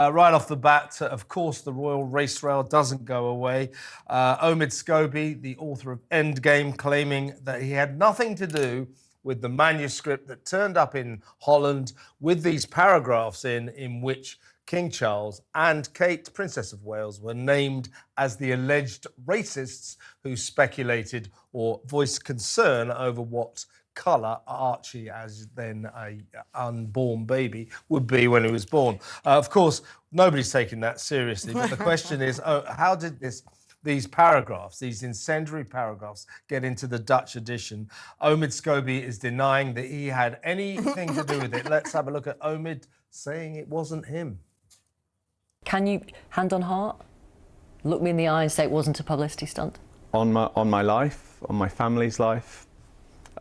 Right off the bat, of course, the royal race rail doesn't go away. Omid Scobie, the author of Endgame, claiming that he had nothing to do with the manuscript that turned up in Holland with these paragraphs in which King Charles and Kate, Princess of Wales, were named as the alleged racists who speculated or voiced concern over what colour Archie, as then a unborn baby, would be when he was born. Of course, nobody's taking that seriously, but the question is, how did these paragraphs, these incendiary paragraphs, get into the Dutch edition? Omid Scobie is denying that he had anything to do with it. Let's have a look at Omid saying it wasn't him. Can you, hand on heart, look me in the eye and say it wasn't a publicity stunt? On my life, on my family's life.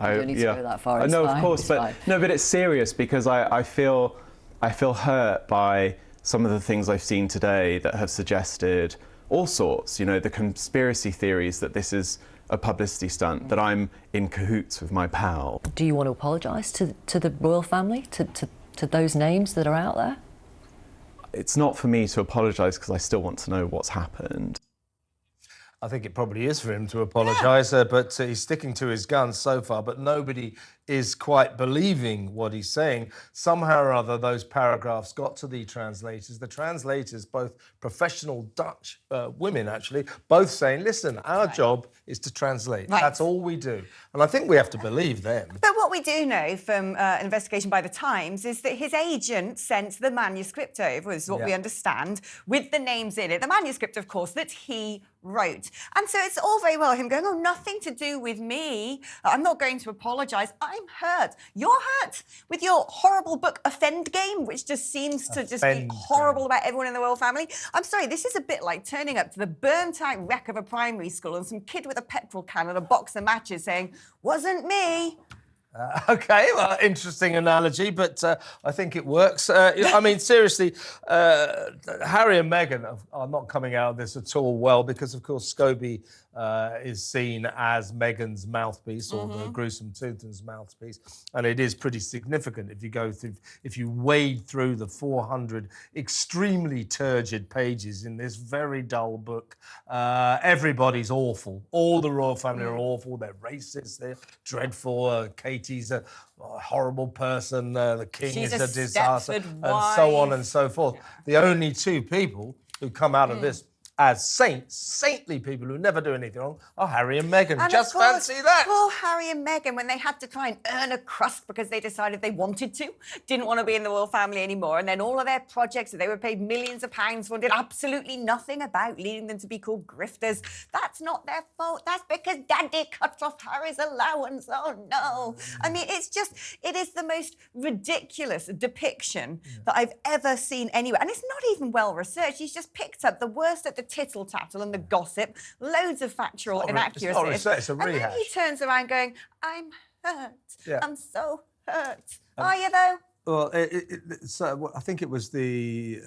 You don't need to go that far. No, of course, but it's serious because I feel hurt by some of the things I've seen today that have suggested all sorts. You know, the conspiracy theories that this is a publicity stunt, that I'm in cahoots with my pal. Do you want to apologise to the royal family, to those names that are out there? It's not for me to apologise because I still want to know what's happened. I think it probably is for him to apologise, but he's sticking to his guns so far, but nobody is quite believing what he's saying. Somehow or other, those paragraphs got to the translators. The translators, both professional Dutch women, actually, both saying, listen, our job is to translate. Right. That's all we do. And I think we have to believe them. But what we do know from an investigation by the Times is that his agent sent the manuscript over, is what we understand, with the names in it. The manuscript, of course, that he wrote. And so it's all very well him going, oh, nothing to do with me. I'm not going to apologise. I'm hurt. You're hurt with your horrible book, Endgame, which just seems to just be horrible about everyone in the royal family. I'm sorry, this is a bit like turning up to the burnt-out wreck of a primary school and some kid with a petrol can and a box of matches saying, wasn't me. OK, well, interesting analogy, but I think it works. I mean, seriously, Harry and Meghan are not coming out of this at all well because, of course, Scobie is seen as Meghan's mouthpiece or the gruesome Toothman's mouthpiece, and it is pretty significant if you go through, if you wade through the 400 extremely turgid pages in this very dull book. Everybody's awful. All the royal family are awful. They're racist. They're dreadful. Katie's a horrible person. The king is a disaster, and so on and so forth. Yeah. The only two people who come out of this as saintly people who never do anything wrong, are Harry and Meghan. And just fancy that. Poor Harry and Meghan, when they had to try and earn a crust because they decided they wanted to, didn't want to be in the royal family anymore, and then all of their projects that they were paid millions of pounds for did absolutely nothing about, leading them to be called grifters. That's not their fault. That's because Daddy cut off Harry's allowance. Oh, no. I mean, it's just, it is the most ridiculous depiction that I've ever seen anywhere. And it's not even well researched. He's just picked up the worst at the tittle-tattle and the gossip, loads of factual inaccuracies. It's a rehash. And then he turns around going, I'm hurt. Yeah. I'm so hurt. Are you, though? Well, so I think it was the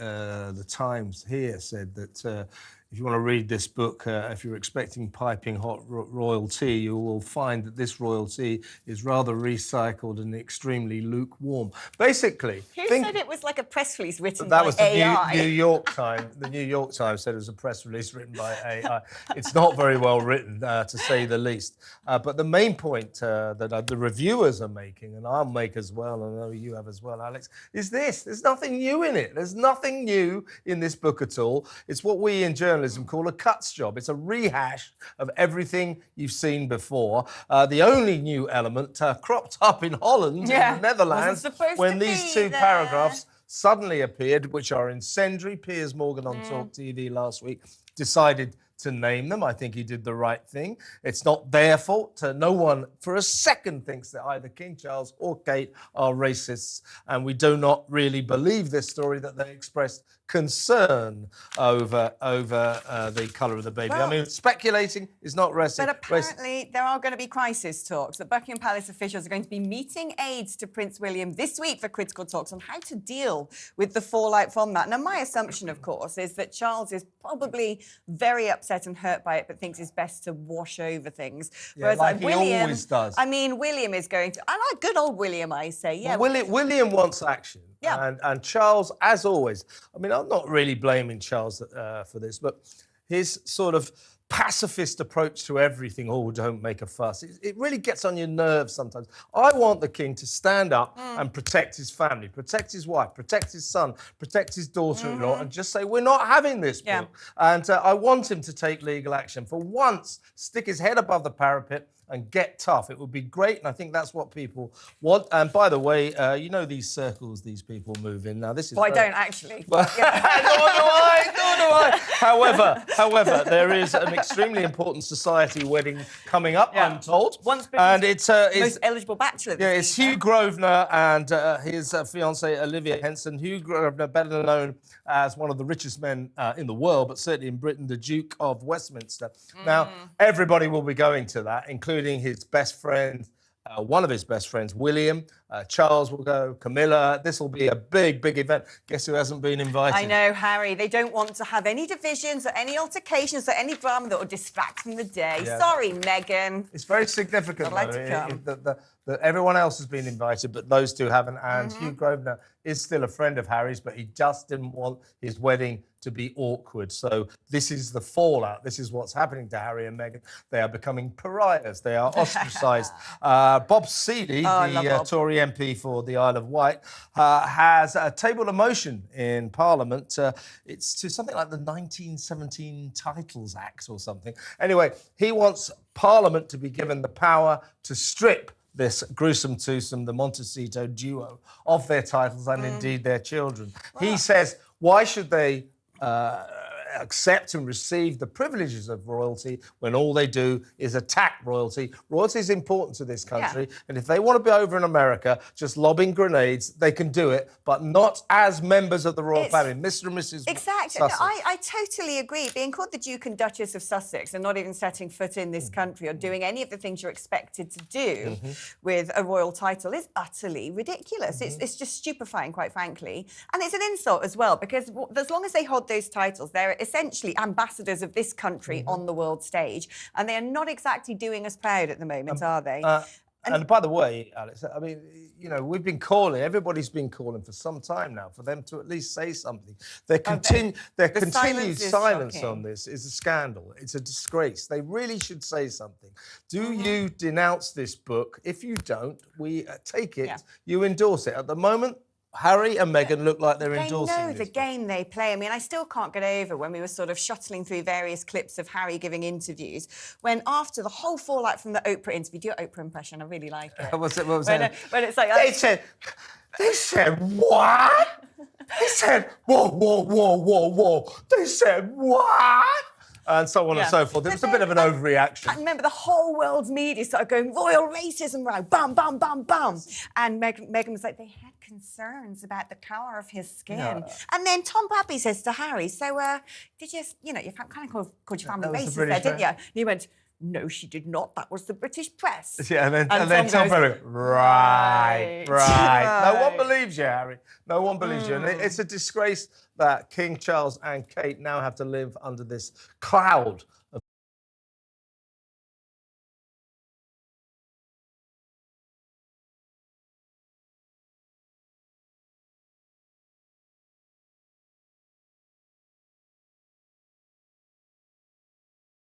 Times here said that if you want to read this book, if you're expecting piping hot royal tea, you will find that this royal tea is rather recycled and extremely lukewarm. Basically, who said it was like a press release written by AI? That was the New York Times. The New York Times said it was a press release written by AI. It's not very well written, to say the least. But the main point that the reviewers are making, and I'll make as well, and I know you have as well, Alex, is this. There's nothing new in it. There's nothing new in this book at all. It's what we in journalism call a cuts job. It's a rehash of everything you've seen before. The only new element cropped up in Holland, in the Netherlands, when these two paragraphs suddenly appeared, which are incendiary. Piers Morgan on talkTV last week decided to name them. I think he did the right thing. It's not their fault. No one for a second thinks that either King Charles or Kate are racists, and we do not really believe this story that they expressed concern over the colour of the baby. Well, I mean, speculating is not racist. But apparently there are going to be crisis talks. The Buckingham Palace officials are going to be meeting aides to Prince William this week for critical talks on how to deal with the fallout from that. Now, my assumption, of course, is that Charles is probably very upset upset and hurt by it, but thinks it's best to wash over things. Yeah, Whereas like he William, always does. I mean, William is going to. I like good old William. I say, yeah. Well, William wants action. Yeah. And Charles, as always, I mean, I'm not really blaming Charles for this, but his sort of pacifist approach to everything, oh, don't make a fuss, it really gets on your nerves sometimes. I want the king to stand up and protect his family, protect his wife, protect his son, protect his daughter-in-law, and just say, we're not having this book. And I want him to take legal action. For once, stick his head above the parapet and get tough. It would be great, and I think that's what people want. And by the way, you know these circles these people move in. Now, this is... Well, I don't actually. Well, nor do I. However, there is an extremely important society wedding coming up, I'm told. And it's most eligible bachelor. Yeah, it's Hugh Grosvenor and his fiancée Olivia Henson. Hugh Grosvenor, better known as one of the richest men in the world, but certainly in Britain, the Duke of Westminster. Now, everybody will be going to that, including his best friend, one of his best friends, William. Charles will go, Camilla. This will be a big, big event. Guess who hasn't been invited? I know, Harry. They don't want to have any divisions or any altercations or any drama that will distract from the day. Yeah. Sorry, Meghan. It's very significant, I'd like to come. that everyone else has been invited, but those two haven't. And Hugh Grosvenor is still a friend of Harry's, but he just didn't want his wedding to be awkward. So this is the fallout. This is what's happening to Harry and Meghan. They are becoming pariahs. They are ostracised. Bob Seeley, the Tory MP for the Isle of Wight, has tabled a motion in Parliament. It's to something like the 1917 Titles Act or something. Anyway, he wants Parliament to be given the power to strip this gruesome twosome, the Montecito duo, of their titles and indeed their children. He says, why should they accept and receive the privileges of royalty when all they do is attack royalty? Royalty is important to this country, and if they want to be over in America just lobbing grenades, they can do it, but not as members of the royal family. Mr. and Mrs. Exactly. Sussex. No, I totally agree. Being called the Duke and Duchess of Sussex and not even setting foot in this country or doing any of the things you're expected to do with a royal title is utterly ridiculous. It's just stupefying, quite frankly. And it's an insult as well, because as long as they hold those titles, they're essentially ambassadors of this country on the world stage, and they are not exactly doing us proud at the moment, are they? And by the way, Alex, I mean, you know, we've been calling, everybody's been calling for some time now for them to at least say something. Their continued silence on this is a scandal. It's a disgrace. They really should say something. Do you denounce this book? If you don't, we take it, you endorse it. At the moment, Harry and Meghan look like they're endorsing They know this the game they play. I mean, I still can't get over when we were sort of shuttling through various clips of Harry giving interviews, when after the whole fallout from the Oprah interview, do your Oprah impression, I really like it. What was that? When it's like... They said, what? They said, whoa. They said, what? And so on and so forth. It was a bit of an overreaction. I remember the whole world's media started going, royal racism row, bam, bam, bam, bam. And Meghan was like, they had concerns about the colour of his skin. Yeah. And then Tom Pappy says to Harry, so did you, you know, you kind of called your family racist there, didn't you? And he went, no, she did not. That was the British press. Yeah, and then Tom Pappy, right. No one believes you, Harry. No one believes you. And it's a disgrace that King Charles and Kate now have to live under this cloud